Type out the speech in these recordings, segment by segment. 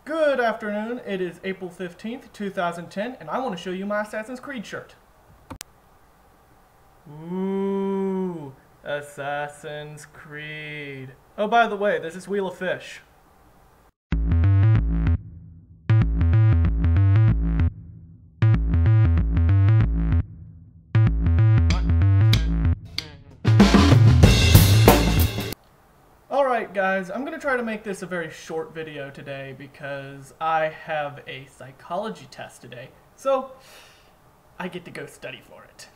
Good afternoon, it is April 15th, 2010, and I want to show you my Assassin's Creed shirt. Ooh, Assassin's Creed. Oh, by the way, there's this Wheel of Fish. Alright guys, I'm going to try to make this a very short video today because I have a psychology test today, so I get to go study for it.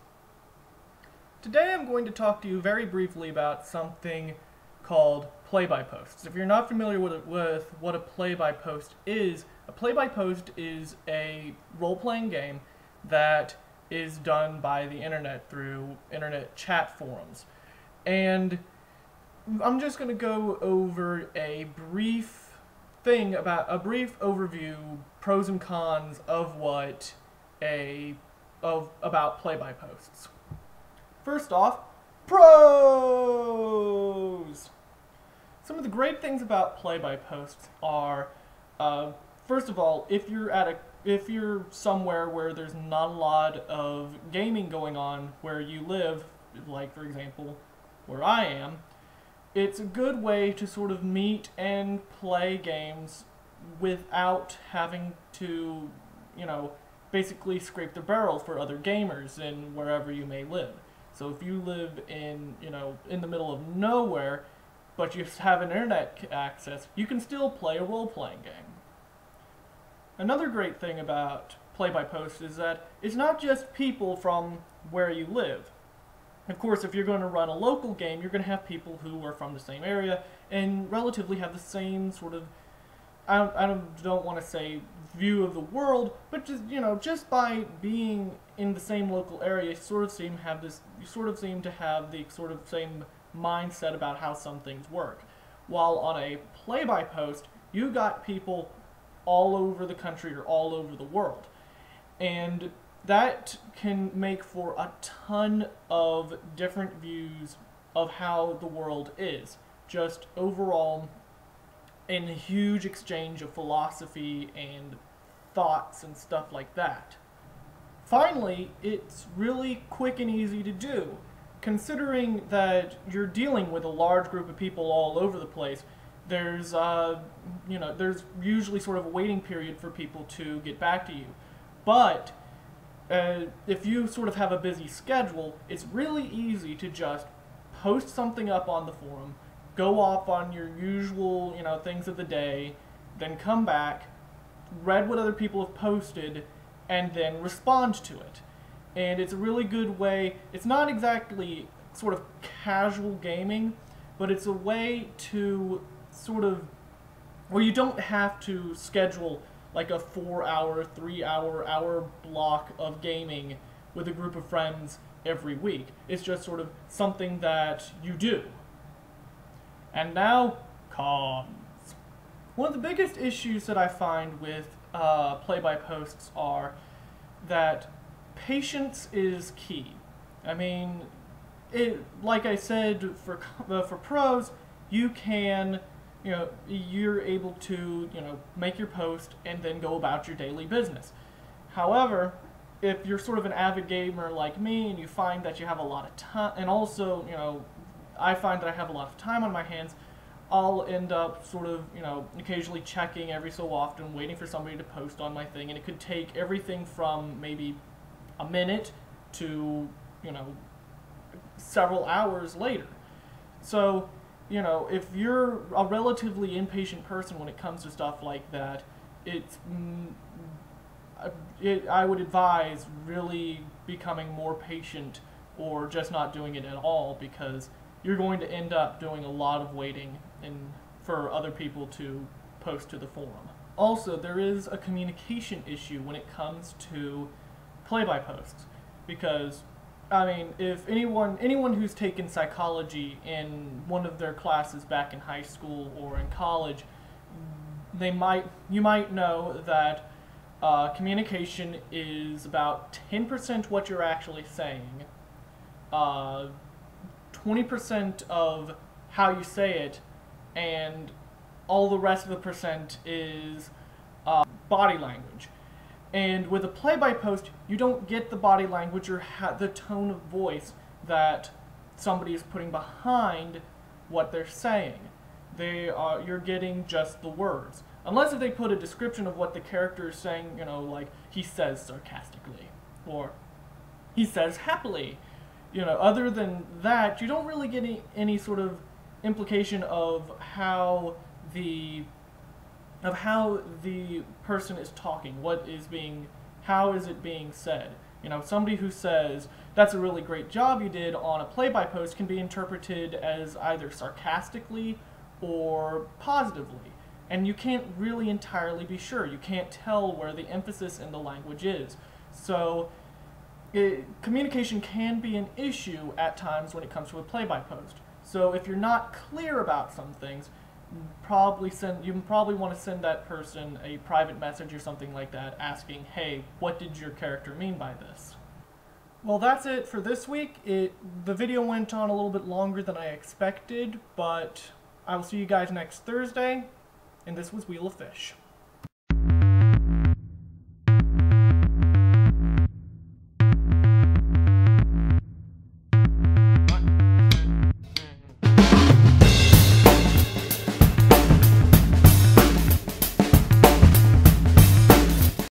Today I'm going to talk to you very briefly about something called play-by-posts. If you're not familiar with what a play-by-post is, a play-by-post is a role-playing game that is done by the internet through internet chat forums. And I'm just going to go over a brief overview, pros and cons of about play-by-posts. First off, pros! Some of the great things about play-by-posts are, first of all, if you're somewhere where there's not a lot of gaming going on where you live, like for example, where I am, it's a good way to sort of meet and play games without having to, basically scrape the barrel for other gamers in wherever you may live. So if you live in the middle of nowhere, but you have an internet access, you can still play a role-playing game. Another great thing about play-by-post is that it's not just people from where you live. Of course, if you're going to run a local game, you're going to have people who are from the same area and relatively have the same sort of, I don't want to say view of the world, but just by being in the same local area, you sort of seem to have the sort of same mindset about how some things work. While on a play-by-post, you got people all over the country or all over the world. And that can make for a ton of different views of how the world is. Just overall, in a huge exchange of philosophy and thoughts and stuff like that. Finally, it's really quick and easy to do. Considering that you're dealing with a large group of people all over the place, there's usually sort of a waiting period for people to get back to you. But if you sort of have a busy schedule, it's really easy to just post something up on the forum, go off on your usual, things of the day, then come back, read what other people have posted, and then respond to it. And it's a really good way. It's not exactly sort of casual gaming, but it's a way to sort of, where you don't have to schedule like a 4-hour, 3-hour block of gaming with a group of friends every week. It's just sort of something that you do. And now, cons. One of the biggest issues that I find with play-by-posts are that patience is key. I mean, like I said, for pros, you can you're able to, make your post and then go about your daily business. However, if you're sort of an avid gamer like me and you find that you have a lot of time, and also, I find that I have a lot of time on my hands, I'll end up sort of, occasionally checking every so often, waiting for somebody to post on my thing, and it could take everything from maybe a minute to, several hours later. So, if you're a relatively impatient person when it comes to stuff like that, I would advise really becoming more patient or just not doing it at all, because you're going to end up doing a lot of waiting for other people to post to the forum. Also, there is a communication issue when it comes to play-by-posts, because I mean, if anyone who's taken psychology in one of their classes back in high school or in college, you might know that communication is about 10% what you're actually saying, 20% of how you say it, and all the rest of the percent is body language. And with a play-by-post, you don't get the body language or the tone of voice that somebody is putting behind what they're saying. You're getting just the words. Unless if they put a description of what the character is saying, you know, like, he says sarcastically, or he says happily. You know, other than that, you don't really get any sort of implication of how the person is talking, how is it being said. You know, somebody who says, that's a really great job you did on a play-by-post can be interpreted as either sarcastically or positively. And you can't really entirely be sure. You can't tell where the emphasis in the language is. So communication can be an issue at times when it comes to a play-by-post. So if you're not clear about some things, you probably want to send that person a private message or something like that asking, hey, what did your character mean by this? Well, that's it for this week. The video went on a little bit longer than I expected, but I will see you guys next Thursday, and this was Wheel of Fish.